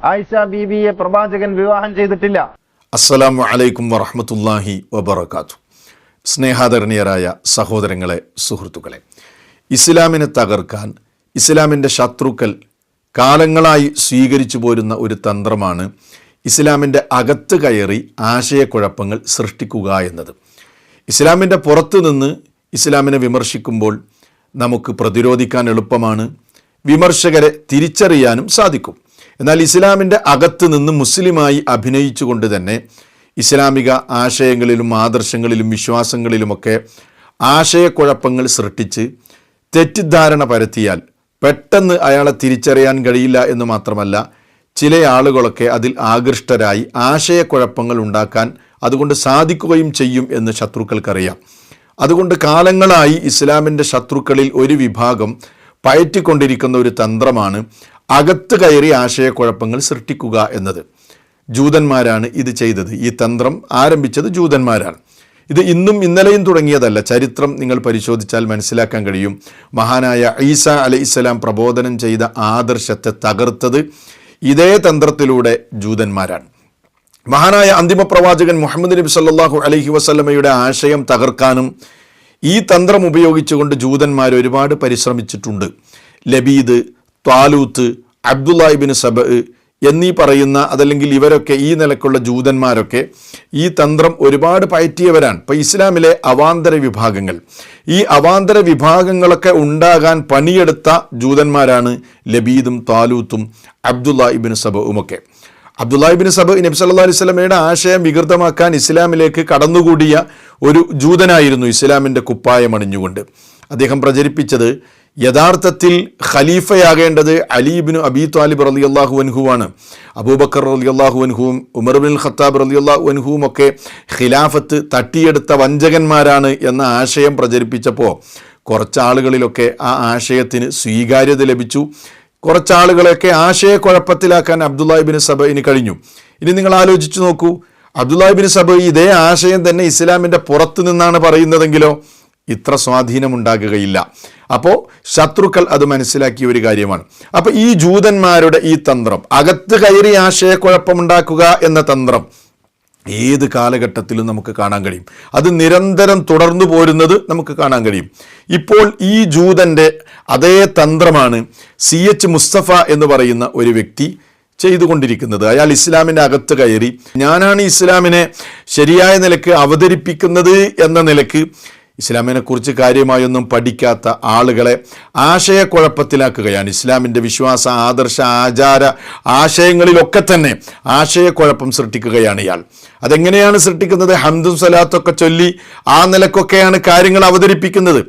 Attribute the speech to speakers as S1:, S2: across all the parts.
S1: ആയിഷ ബീബിയെ പ്രവാചകൻ വിവാഹം ചെയ്തിട്ടില്ല.
S2: അസ്സലാമു അലൈക്കും വറഹ്മത്തുള്ളാഹി വബറകാതുഹു. സ്നേഹാദരണീയരായ സഹോദരങ്ങളെ, സുഹൃത്തുക്കളെ, ഇസ്ലാമിനെ തകർക്കാൻ ഇസ്ലാമിൻ്റെ ശത്രുക്കൾ കാലങ്ങളായി സ്വീകരിച്ചു പോരുന്ന ഒരു തന്ത്രമാണ് ഇസ്ലാമിൻ്റെ അകത്ത് കയറി ആശയക്കുഴപ്പങ്ങൾ സൃഷ്ടിക്കുക എന്നത്. ഇസ്ലാമിൻ്റെ പുറത്തു നിന്ന് ഇസ്ലാമിനെ വിമർശിക്കുമ്പോൾ നമുക്ക് പ്രതിരോധിക്കാൻ എളുപ്പമാണ്, വിമർശകരെ തിരിച്ചറിയാനും സാധിക്കും. എന്നാൽ ഇസ്ലാമിൻ്റെ അകത്ത് നിന്ന് മുസ്ലിമായി അഭിനയിച്ചുകൊണ്ട് തന്നെ ഇസ്ലാമിക ആശയങ്ങളിലും ആദർശങ്ങളിലും വിശ്വാസങ്ങളിലുമൊക്കെ ആശയക്കുഴപ്പങ്ങൾ സൃഷ്ടിച്ച് തെറ്റിദ്ധാരണ പരത്തിയാൽ പെട്ടെന്ന് അയാളെ തിരിച്ചറിയാൻ കഴിയില്ല എന്ന് മാത്രമല്ല, ചില ആളുകളൊക്കെ അതിൽ ആകൃഷ്ടരായി ആശയക്കുഴപ്പങ്ങൾ ഉണ്ടാക്കാൻ അതുകൊണ്ട് സാധിക്കുകയും ചെയ്യും എന്ന് ശത്രുക്കൾക്കറിയാം. അതുകൊണ്ട് കാലങ്ങളായി ഇസ്ലാമിൻ്റെ ശത്രുക്കളിൽ ഒരു വിഭാഗം പയറ്റിക്കൊണ്ടിരിക്കുന്ന ഒരു തന്ത്രമാണ് അകത്ത് കയറി ആശയക്കുഴപ്പങ്ങൾ സൃഷ്ടിക്കുക എന്നത്. ജൂതന്മാരാണ് ഇത് ചെയ്തത്. ഈ തന്ത്രം ആരംഭിച്ചത് ജൂതന്മാരാണ്. ഇത് ഇന്നും ഇന്നലെയും തുടങ്ങിയതല്ല. ചരിത്രം നിങ്ങൾ പരിശോധിച്ചാൽ മനസ്സിലാക്കാൻ കഴിയും. മഹാനായ ഈസ അലൈഹിസ്സലാം പ്രബോധനം ചെയ്ത ആദർശത്തെ തകർത്തത് ഇതേ തന്ത്രത്തിലൂടെ ജൂതന്മാരാണ്. മഹാനായ അന്തിമ പ്രവാചകൻ മുഹമ്മദ് നബി സല്ലല്ലാഹു അലൈഹി വസല്ലമയുടെ ആശയം തകർക്കാനും ഈ തന്ത്രം ഉപയോഗിച്ചുകൊണ്ട് ജൂതന്മാർ ഒരുപാട് പരിശ്രമിച്ചിട്ടുണ്ട്. ലബീദ്, ത്വാലൂത്ത്, അബ്ദുല്ലാ ഇബ്നു സബ എന്നീ പറയുന്ന അതല്ലെങ്കിൽ ഇവരൊക്കെ ഈ നിലക്കുള്ള ജൂതന്മാരൊക്കെ ഈ തന്ത്രം ഒരുപാട് പയറ്റിയവരാണ്. ഇപ്പോൾ ഇസ്ലാമിലെ അവാന്തര വിഭാഗങ്ങൾ, ഈ അവാന്തര വിഭാഗങ്ങളൊക്കെ ഉണ്ടാകാൻ പണിയെടുത്ത ജൂതന്മാരാണ് ലബീദും ത്വാലൂത്തും അബ്ദുല്ലാ ഇബ്നു സബഉമൊക്കെ. അബ്ദുല്ലാ ഇബ്നു സബ നബി സല്ലല്ലാഹു അലൈഹി വസല്ലമയുടെ ആശയം വികൃതമാക്കാൻ ഇസ്ലാമിലേക്ക് കടന്നുകൂടിയ ഒരു ജൂതനായിരുന്നു. ഇസ്ലാമിൻ്റെ കുപ്പായം അണിഞ്ഞുകൊണ്ട് അദ്ദേഹം പ്രചരിപ്പിച്ചത് യഥാർത്ഥത്തിൽ ഖലീഫയാകേണ്ടത് അലി ഇബ്നു അബീ ത്വാലിബ് റളിയല്ലാഹു അൻഹുവാണ്. അബൂബക്കർ റളിയല്ലാഹു അൻഹുവും ഉമർ ഇബ്നുൽ ഖത്താബ് റളിയല്ലാഹു അൻഹുവും ഒക്കെ ഖിലാഫത്ത് തട്ടിയെടുത്ത വഞ്ചകന്മാരാണ് എന്ന ആശയം പ്രചരിപ്പിച്ചപ്പോൾ കുറച്ചാളുകളിലൊക്കെ ആ ആശയത്തിന് സ്വീകാര്യത ലഭിച്ചു. കുറച്ചാളുകളെയൊക്കെ ആശയക്കുഴപ്പത്തിലാക്കാൻ അബ്ദുല്ലാ ഇബ്നു സബഇന് കഴിഞ്ഞു. ഇനി നിങ്ങൾ ആലോചിച്ചു നോക്കൂ, അബ്ദുല്ലാ ഇബ്നു സബഇ ഇതേ ആശയം തന്നെ ഇസ്ലാമിൻ്റെ പുറത്തു നിന്നാണ് പറയുന്നതെങ്കിലോ ഇത്ര സ്വാധീനമുണ്ടാകുകയില്ല. അപ്പോൾ ശത്രുക്കൾ അത് മനസ്സിലാക്കിയ ഒരു കാര്യമാണ്. അപ്പോൾ ഈ ജൂതന്മാരുടെ ഈ തന്ത്രം, അകത്ത് കയറി ആശയക്കുഴപ്പമുണ്ടാക്കുക എന്ന തന്ത്രം ഏത് കാലഘട്ടത്തിലും നമുക്ക് കാണാൻ കഴിയും. അത് നിരന്തരം തുടർന്നു പോരുന്നത് നമുക്ക് കാണാൻ കഴിയും. ഇപ്പോൾ ഈ ജൂതൻ്റെ അതേ തന്ത്രമാണ് CH മുസ്തഫ എന്ന് പറയുന്ന ഒരു വ്യക്തി ചെയ്തുകൊണ്ടിരിക്കുന്നത്. അയാൾ ഇസ്ലാമിൻ്റെ അകത്ത് കയറി ഞാനാണ് ഇസ്ലാമിനെ ശരിയായ നിലക്ക് അവതരിപ്പിക്കുന്നത് എന്ന നിലക്ക് ഇസ്ലാമിനെക്കുറിച്ച് കാര്യമായൊന്നും പഠിക്കാത്ത ആളുകളെ ആശയക്കുഴപ്പത്തിലാക്കുകയാണ്. ഇസ്ലാമിൻ്റെ വിശ്വാസ, ആദർശ, ആചാര ആശയങ്ങളിലൊക്കെ തന്നെ ആശയക്കുഴപ്പം സൃഷ്ടിക്കുകയാണ് ഇയാൾ. അതെങ്ങനെയാണ് സൃഷ്ടിക്കുന്നത്? ഹംദും സലാത്തൊക്കെ ചൊല്ലി ആ നിലക്കൊക്കെയാണ് കാര്യങ്ങൾ അവതരിപ്പിക്കുന്നത്.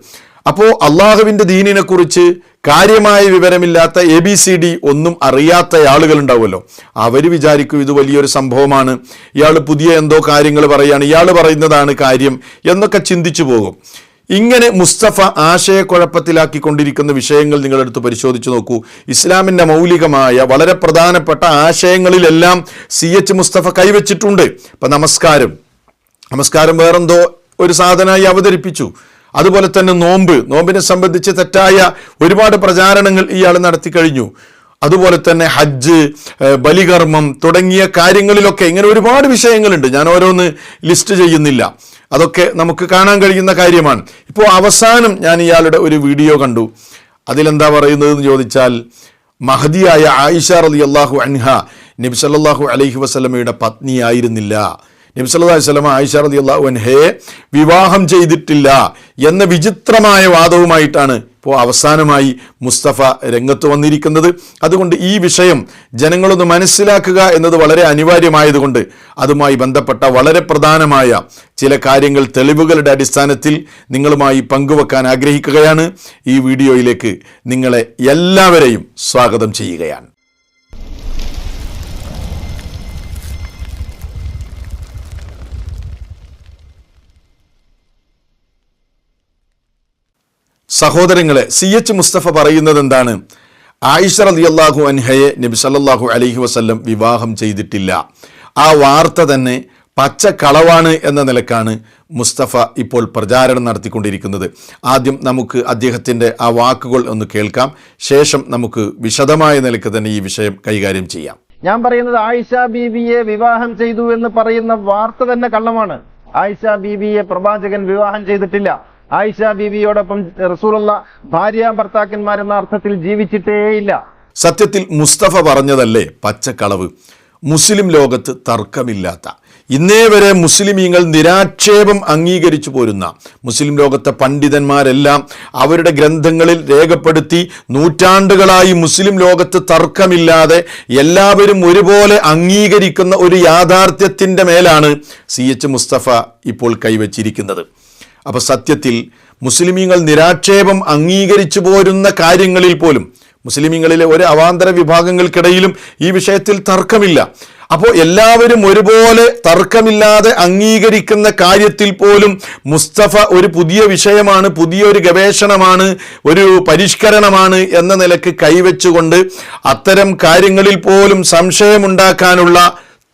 S2: അപ്പോൾ അള്ളാഹുവിൻ്റെ ദീനിനെക്കുറിച്ച് കാര്യമായ വിവരമില്ലാത്ത ABCD ഒന്നും അറിയാത്ത ആളുകളുണ്ടാവുമല്ലോ, അവർ വിചാരിക്കും ഇത് വലിയൊരു സംഭവമാണ്, ഇയാൾ പുതിയ എന്തോ കാര്യങ്ങൾ പറയുകയാണ്, ഇയാൾ പറയുന്നതാണ് കാര്യം എന്നൊക്കെ ചിന്തിച്ചു പോകും. ഇങ്ങനെ മുസ്തഫ ആശയക്കുഴപ്പത്തിലാക്കിക്കൊണ്ടിരിക്കുന്ന വിഷയങ്ങൾ നിങ്ങളെടുത്ത് പരിശോധിച്ച് നോക്കൂ. ഇസ്ലാമിൻ്റെ മൗലികമായ വളരെ പ്രധാനപ്പെട്ട ആശയങ്ങളിലെല്ലാം CH മുസ്തഫ കൈവച്ചിട്ടുണ്ട്. ഇപ്പം നമസ്കാരം വേറെന്തോ ഒരു സാധനമായി അവതരിപ്പിച്ചു. അതുപോലെ തന്നെ നോമ്പിനെ സംബന്ധിച്ച് തെറ്റായ ഒരുപാട് പ്രചാരണങ്ങൾ ഇയാൾ നടത്തി കഴിഞ്ഞു. അതുപോലെ തന്നെ ഹജ്ജ്, ബലികർമ്മം തുടങ്ങിയ കാര്യങ്ങളിലൊക്കെ ഇങ്ങനെ ഒരുപാട് വിഷയങ്ങളുണ്ട്. ഞാൻ ഓരോന്ന് ലിസ്റ്റ് ചെയ്യുന്നില്ല, അതൊക്കെ നമുക്ക് കാണാൻ കഴിയുന്ന കാര്യമാണ്. ഇപ്പോൾ അവസാനം ഞാൻ ഇയാളുടെ ഒരു വീഡിയോ കണ്ടു. അതിലെന്താ പറയുന്നതെന്ന് ചോദിച്ചാൽ, മഹദിയായ ആയിഷ റളിയല്ലാഹു അൻഹ നബി സല്ലല്ലാഹു അലൈഹി വസല്ലമയുടെ പത്നിയായിരുന്നില്ല. നബി സല്ലല്ലാഹു അലൈഹി വസല്ലമ ആയിഷ റളിയല്ലാഹു അൻഹയെ വിവാഹം ചെയ്തിട്ടില്ല എന്ന വിചിത്രമായ വാദവുമായിട്ടാണ് ഇപ്പോൾ അവസാനമായി മുസ്തഫ രംഗത്ത് വന്നിരിക്കുന്നത്. അതുകൊണ്ട് ഈ വിഷയം ജനങ്ങളൊന്ന് മനസ്സിലാക്കുക എന്നത് വളരെ അനിവാര്യമായതുകൊണ്ട് അതുമായി ബന്ധപ്പെട്ട വളരെ പ്രധാനമായ ചില കാര്യങ്ങൾ തെളിവുകളുടെ അടിസ്ഥാനത്തിൽ നിങ്ങളുമായി പങ്കുവെക്കാൻ ആഗ്രഹിക്കുകയാണ്. ഈ വീഡിയോയിലേക്ക് നിങ്ങളെ എല്ലാവരെയും സ്വാഗതം ചെയ്യുകയാണ്. സഹോദരങ്ങളെ, CH മുസ്തഫ പറയുന്നത് എന്താണ്? ആയിഷ റളിയല്ലാഹു അൻഹയെ നബി സല്ലല്ലാഹു അലൈഹി വസല്ലം വിവാഹം ചെയ്തിട്ടില്ല. ആ വാർത്ത തന്നെ പച്ചക്കളവാണ് എന്ന നിലക്കാണ് മുസ്തഫ ഇപ്പോൾ പ്രചാരണം നടത്തിക്കൊണ്ടിരിക്കുന്നത്. ആദ്യം നമുക്ക് അദ്ദേഹത്തിൻ്റെ ആ വാക്കുകൾ ഒന്ന് കേൾക്കാം. ശേഷം നമുക്ക് വിശദമായ നിലയ്ക്ക് തന്നെ ഈ വിഷയം കൈകാര്യം ചെയ്യാം.
S1: ഞാൻ പറയുന്നത് ആയിഷ ബീബിയെ വിവാഹം ചെയ്തു എന്ന് പറയുന്ന വാർത്ത തന്നെ കള്ളമാണ്. ആയിഷ ബീബിയെ പ്രവാചകൻ വിവാഹം ചെയ്തിട്ടില്ല. ആയിഷ ബീബിയോടൊപ്പം റസൂലുള്ള ഭാര്യ ഭർത്താക്കന്മാരെന്ന അർത്ഥത്തിൽ ജീവിച്ചിട്ടേയില്ല.
S2: സത്യത്തിൽ മുസ്തഫ പറഞ്ഞതല്ലേ പച്ചക്കളവ്. മുസ്ലിം ലോകത്ത് തർക്കമില്ലാത്ത, ഇന്നേ വരെ മുസ്ലിമീങ്ങൾ നിരാക്ഷേപം അംഗീകരിച്ചു പോരുന്ന, മുസ്ലിം ലോകത്തെ പണ്ഡിതന്മാരെല്ലാം അവരുടെ ഗ്രന്ഥങ്ങളിൽ രേഖപ്പെടുത്തി നൂറ്റാണ്ടുകളായി മുസ്ലിം ലോകത്ത് തർക്കമില്ലാതെ എല്ലാവരും ഒരുപോലെ അംഗീകരിക്കുന്ന ഒരു യാഥാർത്ഥ്യത്തിൻ്റെ മേലാണ് CH മുസ്തഫ ഇപ്പോൾ കൈവച്ചിരിക്കുന്നത്. അപ്പോൾ സത്യത്തിൽ മുസ്ലിമീങ്ങൾ നിരാക്ഷേപം അംഗീകരിച്ചു പോരുന്ന കാര്യങ്ങളിൽ പോലും മുസ്ലിമീങ്ങളിലെ ഒരു അവാന്തര വിഭാഗങ്ങൾക്കിടയിലും ഈ വിഷയത്തിൽ തർക്കമില്ല. അപ്പോൾ എല്ലാവരും ഒരുപോലെ തർക്കമില്ലാതെ അംഗീകരിക്കുന്ന കാര്യത്തിൽ പോലും മുസ്തഫ ഒരു പുതിയ വിഷയമാണ്, പുതിയൊരു ഗവേഷണമാണ്, ഒരു പരിഷ്കരണമാണ് എന്ന നിലക്ക് കൈവച്ചുകൊണ്ട് അത്തരം കാര്യങ്ങളിൽ പോലും സംശയമുണ്ടാക്കാനുള്ള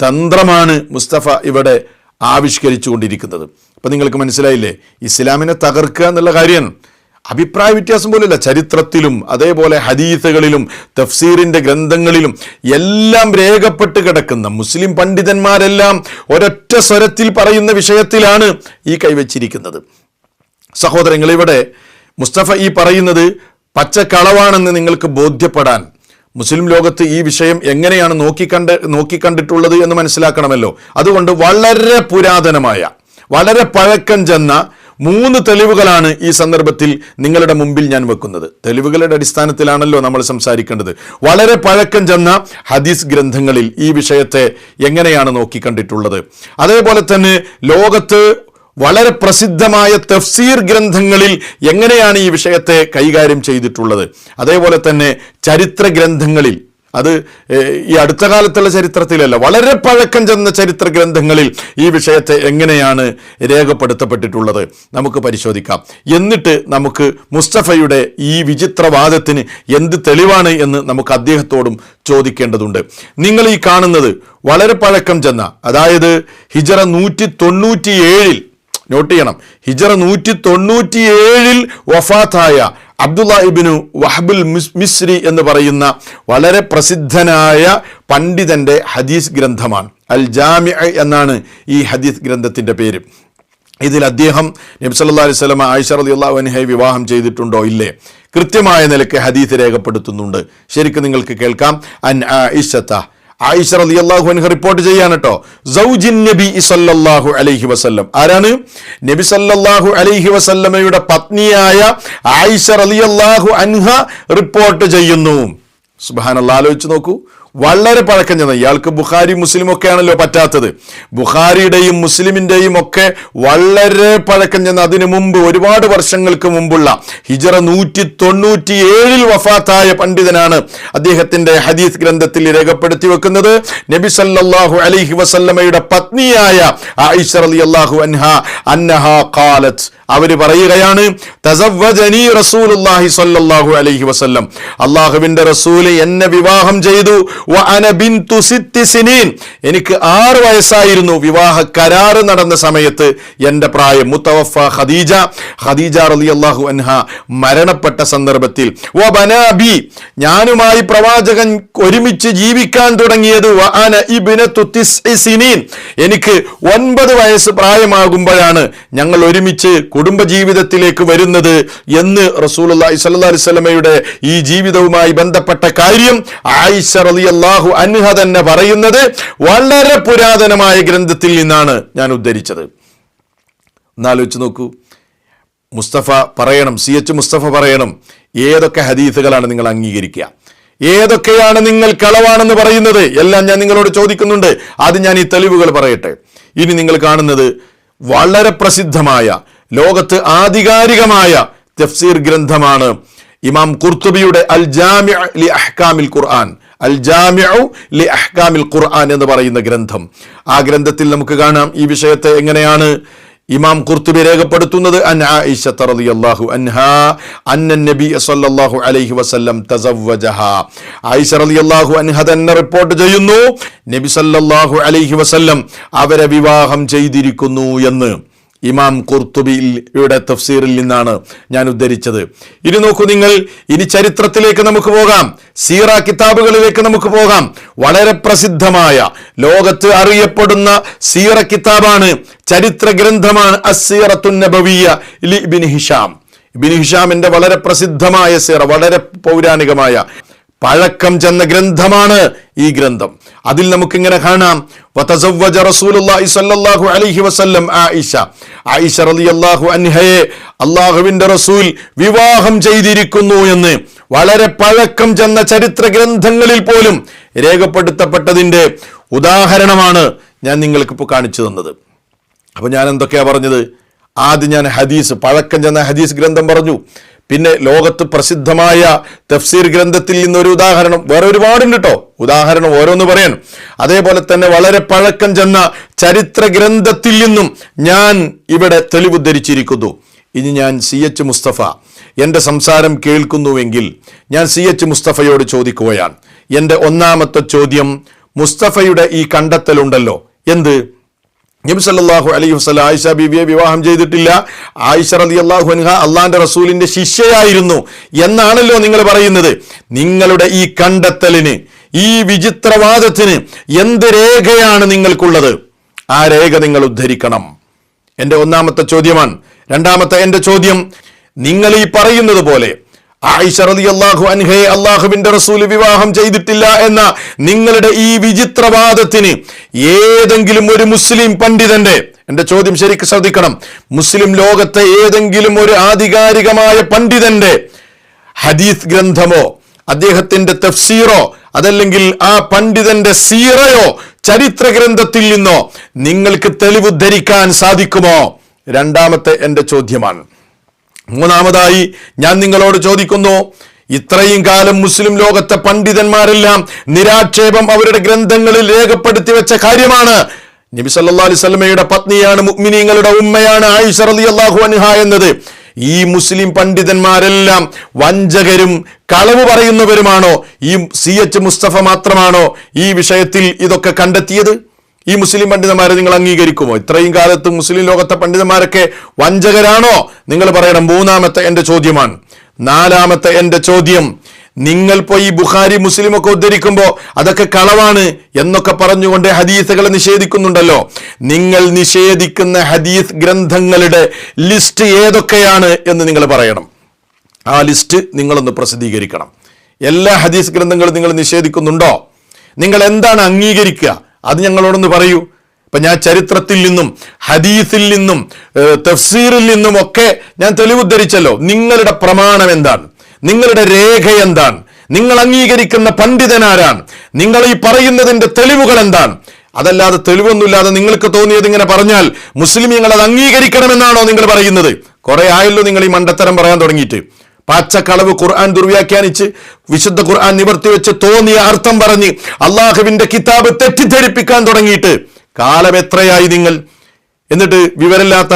S2: തന്ത്രമാണ് മുസ്തഫ ഇവിടെ ആവിഷ്കരിച്ചു കൊണ്ടിരിക്കുന്നത്. അപ്പം നിങ്ങൾക്ക് മനസ്സിലായില്ലേ, ഇസ്ലാമിനെ തകർക്കുക എന്നുള്ള കാര്യം അഭിപ്രായ വ്യത്യാസം പോലുമില്ല. ചരിത്രത്തിലും അതേപോലെ ഹദീസുകളിലും തഫ്സീറിൻ്റെ ഗ്രന്ഥങ്ങളിലും എല്ലാം രേഖപ്പെട്ട് കിടക്കുന്ന മുസ്ലിം പണ്ഡിതന്മാരെല്ലാം ഒരൊറ്റ സ്വരത്തിൽ പറയുന്ന വിഷയത്തിലാണ് ഈ കൈവച്ചിരിക്കുന്നത്. സഹോദരങ്ങൾ, ഇവിടെ മുസ്തഫ ഈ പറയുന്നത് പച്ചക്കളവാണെന്ന് നിങ്ങൾക്ക് ബോധ്യപ്പെടാൻ മുസ്ലിം ലോകത്ത് ഈ വിഷയം എങ്ങനെയാണ് നോക്കിക്കണ്ടിട്ടുള്ളത് എന്ന് മനസ്സിലാക്കണമല്ലോ. അതുകൊണ്ട് വളരെ പുരാതനമായ, വളരെ പഴക്കം ചെന്ന 3 തെളിവുകളാണ് ഈ സന്ദർഭത്തിൽ നിങ്ങളുടെ മുമ്പിൽ ഞാൻ വെക്കുന്നത്. തെളിവുകളുടെ അടിസ്ഥാനത്തിലാണല്ലോ നമ്മൾ സംസാരിക്കേണ്ടത്. വളരെ പഴക്കം ചെന്ന ഹദീസ് ഗ്രന്ഥങ്ങളിൽ ഈ വിഷയത്തെ എങ്ങനെയാണ് നോക്കിക്കണ്ടിട്ടുള്ളത്, അതേപോലെ തന്നെ ലോകത്ത് വളരെ പ്രസിദ്ധമായ തഫ്സീർ ഗ്രന്ഥങ്ങളിൽ എങ്ങനെയാണ് ഈ വിഷയത്തെ കൈകാര്യം ചെയ്തിട്ടുള്ളത്, അതേപോലെ തന്നെ ചരിത്ര ഗ്രന്ഥങ്ങളിൽ, അത് ഈ അടുത്ത കാലത്തുള്ള ചരിത്രത്തിലല്ല, വളരെ പഴക്കം ചെന്ന ചരിത്ര ഗ്രന്ഥങ്ങളിൽ ഈ വിഷയത്തെ എങ്ങനെയാണ് രേഖപ്പെടുത്തപ്പെട്ടിട്ടുള്ളത് നമുക്ക് പരിശോധിക്കാം. എന്നിട്ട് നമുക്ക് മുസ്തഫയുടെ ഈ വിചിത്രവാദത്തിന് എന്ത് തെളിവാണ് എന്ന് നമുക്ക് അദ്ദേഹത്തോടും ചോദിക്കേണ്ടതുണ്ട്. നിങ്ങൾ ഈ കാണുന്നത് വളരെ പഴക്കം ചെന്ന, അതായത് ഹിജറ 197 നോട്ട് ചെയ്യണം, ഹിജറ 197 വഫാത്തായ അബ്ദുള്ള ഇബ്നു വഹബുൽ മിസ്രി എന്ന് പറയുന്ന വളരെ പ്രസിദ്ധനായ പണ്ഡിതന്റെ ഹദീസ് ഗ്രന്ഥമാണ്. അൽ ജാമിഅ എന്നാണ് ഈ ഹദീസ് ഗ്രന്ഥത്തിന്റെ പേര്. ഇതിൽ അദ്ദേഹം നബി സല്ലല്ലാഹു അലൈഹി വസല്ലം ആയിഷ റളിയല്ലാഹു അൻഹയെ വിവാഹം ചെയ്തിട്ടുണ്ടോ ഇല്ലേ കൃത്യമായ നിലയ്ക്ക് ഹദീസ് രേഖപ്പെടുത്തുന്നുണ്ട്. ശരിക്കും നിങ്ങൾക്ക് കേൾക്കാം. അൻ ആയിഷ റളിയല്ലാഹു അൻഹ റിപ്പോർട്ട് ചെയ്യാണ് കേട്ടോ. സൗജിൻ നബി സല്ലല്ലാഹു അലൈഹി വസല്ലം, ആരാണ്? നബി സല്ലല്ലാഹു അലൈഹി വസല്ലമയുടെ പത്നിയായ ആയിഷ റളിയല്ലാഹു അൻഹ റിപ്പോർട്ട് ചെയ്യുന്നു. സുബ്ഹാനല്ലാഹ്, ആലോചിച്ച് നോക്കൂ. വളരെ പഴക്കം ചെന്ന, ഇയാൾക്ക് ബുഖാരി മുസ്ലിം ഒക്കെ ആണല്ലോ പറ്റാത്തത്. ബുഖാരിയുടെയും മുസ്ലിമിൻ്റെയും ഒക്കെ വളരെ പഴക്കം ചെന്ന, അതിനു മുമ്പ് ഒരുപാട് വർഷങ്ങൾക്ക് മുമ്പുള്ള ഹിജറ 197 വഫാത്തായ പണ്ഡിതനാണ്. അദ്ദേഹത്തിന്റെ ഹദീസ് ഗ്രന്ഥത്തിൽ രേഖപ്പെടുത്തി വെക്കുന്നത് നബി സല്ലല്ലാഹു അലൈഹി വസല്ലമയുടെ പത്നിയായ ആയിഷ റളിയല്ലാഹു അൻഹ ഖാലത്ത്, അവര് പറയുകയാണ്, തസവ്വജനി റസൂലുള്ളാഹി സ്വല്ലല്ലാഹു അലൈഹി വസല്ലം, അല്ലാഹുവിന്റെ റസൂൽ എന്നെ വിവാഹം ചെയ്തു. വഅന ബിന്തു 6 സിനീൻ, എനിക്ക് 6 വയസ്സായിരുന്നു വിവാഹ കരാറ് നടന്ന സമയത്ത് എൻ്റെ പ്രായം. മുത്തവഫ ഖദീജ റളിയല്ലാഹു അൻഹ മരണപ്പെട്ട സന്ദർഭത്തിൽ. വബനാബി, ഞാനുമായി പ്രവാചകൻ ഒരുമിച്ച് ജീവിക്കാൻ തുടങ്ങിയത് വഅന ഇബ്നതു 9 സിനീൻ, എനിക്ക് 9 വയസ്സ് പ്രായമാകുമ്പോഴാണ് ഞങ്ങൾ ഒരുമിച്ച് കുടുംബജീവിതത്തിലേക്ക് വരുന്നത് എന്ന് റസൂലുള്ളാഹി സ്വല്ലല്ലാഹു അലൈഹി വസല്ലമയുടെ ഈ ജീവിതവുമായി ബന്ധപ്പെട്ട കാര്യം ആയിഷ റളിയല്ലാഹു അൻഹ തന്നെ പറയുന്നത് വളരെ പുരാതനമായ ഗ്രന്ഥത്തിൽ നിന്നാണ് ഞാൻ ഉദ്ധരിച്ചത്. ഒന്നാലോചിച്ച് നോക്കൂ. മുസ്തഫ പറയണം, CH മുസ്തഫ പറയണം, ഏതൊക്കെ ഹദീസുകളാണ് നിങ്ങൾ അംഗീകരിക്കുക, ഏതൊക്കെയാണ് നിങ്ങൾ കളവാണെന്ന് പറയുന്നത്, എല്ലാം ഞാൻ നിങ്ങളോട് ചോദിക്കുന്നുണ്ട്. ആദ്യം ഞാൻ ഈ തെളിവുകൾ പറയട്ടെ. ഇനി നിങ്ങൾ കാണുന്നത് വളരെ പ്രസിദ്ധമായ, ലോകത്ത് ആധികാരികമായ തഫ്സീർ ഗ്രന്ഥമാണ് ഇമാം ഖുർത്തുബിയുടെ അൽ ജാമിഉ ലി അഹ്കാമിൽ ഖുർആൻ, അൽ ജാമിഉ ലി അഹ്കാമിൽ ഖുർആൻ എന്ന് പറയുന്ന ഗ്രന്ഥം. ആ ഗ്രന്ഥത്തിൽ നമുക്ക് കാണാം ഈ വിഷയത്തെ എങ്ങനെയാണ് ഇമാം ഖുർത്തുബി രേഖപ്പെടുത്തുന്നത്. അൻ ആയിഷ റളിയല്ലാഹു അൻഹാ അന്ന നബി സല്ലല്ലാഹു അലൈഹി വസല്ലം തസവ്വജഹാ, ആയിഷ റളിയല്ലാഹു അൻഹ തന്നെ റിപ്പോർട്ട് ചെയ്യുന്നു, നബി സല്ലല്ലാഹു അലൈഹി വസല്ലം അവരെ വിവാഹം ചെയ്തിരിക്കുന്നു എന്ന്. ഇമാം ഖുർത്തുബിയുടെ തഫ്സീറിൽ നിന്നാണ് ഞാൻ ഉദ്ധരിച്ചത്. ഇനി നോക്കൂ നിങ്ങൾ, ഇനി ചരിത്രത്തിലേക്ക് നമുക്ക് പോകാം, സീറ കിതാബുകളിലേക്ക് നമുക്ക് പോകാം. വളരെ പ്രസിദ്ധമായ, ലോകത്ത് അറിയപ്പെടുന്ന സീറ കിതാബാണ്, ചരിത്ര ഗ്രന്ഥമാണ് അസ്സീറത്തുൻ നബവിയ്യ ഇബ്നു ഹിഷാം. ഇബ്നു ഹിഷാമിന്റെ വളരെ പ്രസിദ്ധമായ സീറ, വളരെ പൗരാണികമായ പഴക്കം ചെന്ന ഗ്രന്ഥമാണ് ഈ ഗ്രന്ഥം. അതിൽ നമുക്കിങ്ങനെ കാണാം, വതസവ്വജ റസൂലുള്ളാഹി സ്വല്ലല്ലാഹു അലൈഹി വസല്ലം ആയിഷ റളിയല്ലാഹു അൻഹയെ അല്ലാഹുവിന്റെ റസൂൽ വിവാഹം ചെയ്തിരിക്കുന്നു എന്ന് വളരെ പഴക്കം ചെന്ന ചരിത്ര ഗ്രന്ഥങ്ങളിൽ പോലും രേഖപ്പെടുത്തപ്പെട്ടതിന്റെ ഉദാഹരണമാണ് ഞാൻ നിങ്ങൾക്കിപ്പോൾ കാണിച്ചു തന്നത്. അപ്പൊ ഞാൻ എന്തൊക്കെയാ പറഞ്ഞത്? ആദ്യം ഞാൻ ഹദീസ്, പഴക്കം ചെന്ന ഹദീസ് ഗ്രന്ഥം പറഞ്ഞു. പിന്നെ ലോകത്ത് പ്രസിദ്ധമായ തഫ്സീർ ഗ്രന്ഥത്തിൽ നിന്നൊരു ഉദാഹരണം, വേറെ ഒരുപാടുണ്ട് കേട്ടോ, ഉദാഹരണം ഓരോന്ന് പറയാൻ. അതേപോലെ തന്നെ വളരെ പഴക്കം ചെന്ന ചരിത്ര ഗ്രന്ഥത്തിൽ നിന്നും ഞാൻ ഇവിടെ തെളിവുദ്ധരിച്ചിരിക്കുന്നു. ഇനി ഞാൻ CH മുസ്തഫ എൻ്റെ സംസാരം കേൾക്കുന്നുവെങ്കിൽ ഞാൻ CH മുസ്തഫയോട് ചോദിക്കുകയാണ്. എൻ്റെ ഒന്നാമത്തെ ചോദ്യം, മുസ്തഫയുടെ ഈ കണ്ടെത്തലുണ്ടല്ലോ, എന്ത്? നബി സല്ലല്ലാഹു അലൈഹി വസല്ലം ആയിഷ ബീവിയെ വിവാഹം ചെയ്തിട്ടില്ല, ആയിഷ റളിയല്ലാഹു അൻഹ അള്ളാന്റെ റസൂലിന്റെ ശിഷ്യയായിരുന്നു എന്നാണല്ലോ നിങ്ങൾ പറയുന്നത്. നിങ്ങളുടെ ഈ കണ്ടെത്തലിന്, ഈ വിചിത്രവാദത്തിന് എന്ത് രേഖയാണ് നിങ്ങൾക്കുള്ളത്? ആ രേഖ നിങ്ങൾ ഉദ്ധരിക്കണം. എൻ്റെ ഒന്നാമത്തെ ചോദ്യമാണ്. രണ്ടാമത്തെ എൻ്റെ ചോദ്യം, നിങ്ങൾ ഈ പറയുന്നത് പോലെ ആയിഷ റളിയല്ലാഹു അൻഹയെ അള്ളാഹുവിന്റെ റസൂൽ വിവാഹം ചെയ്തിട്ടില്ല എന്ന നിങ്ങളുടെ ഈ വിചിത്രവാദത്തിന് ഏതെങ്കിലും ഒരു മുസ്ലിം പണ്ഡിതന്റെ, എന്റെ ചോദ്യം ശരിക്കും ശ്രദ്ധിക്കണം, മുസ്ലിം ലോകത്തെ ഏതെങ്കിലും ഒരു ആധികാരികമായ പണ്ഡിതന്റെ ഹദീസ് ഗ്രന്ഥമോ അദ്ദേഹത്തിന്റെ തഫ്സീറോ അതല്ലെങ്കിൽ ആ പണ്ഡിതന്റെ സീറയോ ചരിത്ര ഗ്രന്ഥത്തിൽ നിന്നോ നിങ്ങൾക്ക് തെളിവുദ്ധരിക്കാൻ സാധിക്കുമോ? രണ്ടാമത്തെ എന്റെ ചോദ്യമാണ്. മൂന്നാമതായി ഞാൻ നിങ്ങളോട് ചോദിക്കുന്നു, ഇത്രയും കാലം മുസ്ലിം ലോകത്തെ പണ്ഡിതന്മാരെല്ലാം നിരാക്ഷേപം അവരുടെ ഗ്രന്ഥങ്ങളിൽ രേഖപ്പെടുത്തി വെച്ച കാര്യമാണ്, നബി സല്ലല്ലാഹു അലൈഹി വസല്ലമയുടെ പത്നിയാണ്, മുഅ്മിനീങ്ങളുടെ ഉമ്മയാണ് ആയിഷ റളിയല്ലാഹു അൻഹ എന്നത്. ഈ മുസ്ലിം പണ്ഡിതന്മാരെല്ലാം വഞ്ചകരും കളവ് പറയുന്നവരുമാണോ? ഈ CH മുസ്തഫ മാത്രമാണോ ഈ വിഷയത്തിൽ ഇതൊക്കെ കണ്ടെത്തിയത്? ഈ മുസ്ലിം പണ്ഡിതന്മാരെ നിങ്ങൾ അംഗീകരിക്കുമോ? ഇത്രയും കാലത്ത് മുസ്ലിം ലോകത്തെ പണ്ഡിതന്മാരൊക്കെ വഞ്ചകരാണോ? നിങ്ങൾ പറയണം. മൂന്നാമത്തെ എന്റെ ചോദ്യമാണ്. നാലാമത്തെ എന്റെ ചോദ്യം, നിങ്ങൾ പോയി ബുഖാരി മുസ്ലിം ഒക്കെ ഉദ്ധരിക്കുമ്പോൾ അതൊക്കെ കളവാണ് എന്നൊക്കെ പറഞ്ഞുകൊണ്ട് ഹദീസുകളെ നിഷേധിക്കുന്നുണ്ടല്ലോ. നിങ്ങൾ നിഷേധിക്കുന്ന ഹദീസ് ഗ്രന്ഥങ്ങളുടെ ലിസ്റ്റ് ഏതൊക്കെയാണ് എന്ന് നിങ്ങൾ പറയണം. ആ ലിസ്റ്റ് നിങ്ങളൊന്ന് പ്രസിദ്ധീകരിക്കണം. എല്ലാ ഹദീസ് ഗ്രന്ഥങ്ങളും നിങ്ങൾ നിഷേധിക്കുന്നുണ്ടോ? നിങ്ങൾ എന്താണ് അംഗീകരിക്കുക? അത് ഞങ്ങളോടൊന്ന് പറയൂ. ഇപ്പൊ ഞാൻ ചരിത്രത്തിൽ നിന്നും ഹദീസിൽ നിന്നും തഫ്സീറിൽ നിന്നും ഒക്കെ ഞാൻ തെളിവുദ്ധരിച്ചല്ലോ. നിങ്ങളുടെ പ്രമാണം എന്താണ്? നിങ്ങളുടെ രേഖ എന്താണ്? നിങ്ങൾ അംഗീകരിക്കുന്ന പണ്ഡിതനാരാണ്? നിങ്ങൾ ഈ പറയുന്നതിന്റെ തെളിവുകൾ എന്താണ്? അതല്ലാതെ തെളിവൊന്നുമില്ലാതെ നിങ്ങൾക്ക് തോന്നിയത് ഇങ്ങനെ പറഞ്ഞാൽ മുസ്ലിമീങ്ങൾ അത് അംഗീകരിക്കണമെന്നാണോ നിങ്ങൾ പറയുന്നത്? കുറെ ആയല്ലോ നിങ്ങൾ ഈ മണ്ടത്തരം പറയാൻ തുടങ്ങിയിട്ട്. പാച്ചക്കളവ് ഖുർആൻ ദുർവ്യാഖ്യാനിച്ച് വിശുദ്ധ ഖുർആൻ നിവർത്തി വെച്ച് തോന്നിയ അർത്ഥം പറഞ്ഞ് അള്ളാഹുവിന്റെ കിതാബ് തെറ്റിദ്ധരിപ്പിക്കാൻ തുടങ്ങിയിട്ട് കാലം എത്രയായി നിങ്ങൾ? എന്നിട്ട് വിവരമില്ലാത്ത,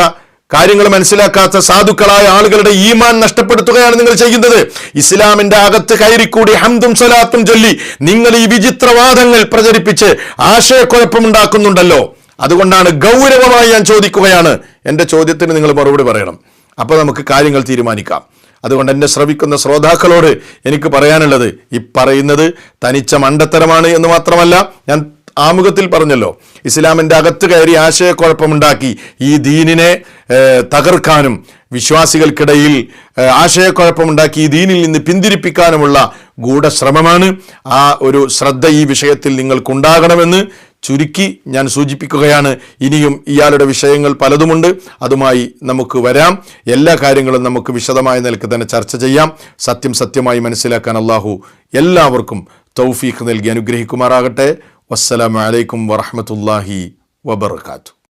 S2: കാര്യങ്ങൾ മനസ്സിലാക്കാത്ത സാധുക്കളായ ആളുകളുടെ ഈമാൻ നഷ്ടപ്പെടുത്തുകയാണ് നിങ്ങൾ ചെയ്യുന്നത്. ഇസ്ലാമിന്റെ അകത്ത് കയറിക്കൂടി ഹംദും സ്വലാത്തും ചൊല്ലി നിങ്ങൾ ഈ വിചിത്രവാദങ്ങൾ പ്രചരിപ്പിച്ച് ആശയക്കുഴപ്പമുണ്ടാക്കുന്നുണ്ടല്ലോ. അതുകൊണ്ടാണ് ഗൗരവമായി ഞാൻ ചോദിക്കുകയാണ്. എന്റെ ചോദ്യത്തിന് നിങ്ങൾ മറുപടി പറയണം. അപ്പൊ നമുക്ക് കാര്യങ്ങൾ തീരുമാനിക്കാം. അതുകൊണ്ട് എന്നെ ശ്രവിക്കുന്ന ശ്രോതാക്കളോട് എനിക്ക് പറയാനുള്ളത്, ഈ പറയുന്നത് തനിച്ച മണ്ടത്തരമാണ് എന്ന് മാത്രമല്ല, ഞാൻ ആമുഖത്തിൽ പറഞ്ഞല്ലോ, ഇസ്ലാമിന്റെ അകത്ത് കയറി ആശയക്കുഴപ്പമുണ്ടാക്കി ഈ ദീനിനെ തകർക്കാനും വിശ്വാസികൾക്കിടയിൽ ആശയക്കുഴപ്പമുണ്ടാക്കി ഈ ദീനിൽ നിന്ന് പിന്തിരിപ്പിക്കാനുമുള്ള ഗൂഢശ്രമമാണ്. ആ ഒരു ശ്രദ്ധ ഈ വിഷയത്തിൽ നിങ്ങൾക്കുണ്ടാകണമെന്ന് ചുരുക്കി ഞാൻ സൂചിപ്പിക്കുകയാണ്. ഇനിയും ഇയാളുടെ വിഷയങ്ങൾ പലതുമുണ്ട്, അതുമായി നമുക്ക് വരാം. എല്ലാ കാര്യങ്ങളും നമുക്ക് വിശദമായ നിലക്ക് തന്നെ ചർച്ച ചെയ്യാം. സത്യം സത്യമായി മനസ്സിലാക്കാൻ അല്ലാഹു എല്ലാവർക്കും തൗഫീഖ് നൽകി അനുഗ്രഹിക്കുമാറാകട്ടെ. വസ്സലാമു അലൈക്കും വറഹ്മത്തുള്ളാഹി വബറകാതുഹു.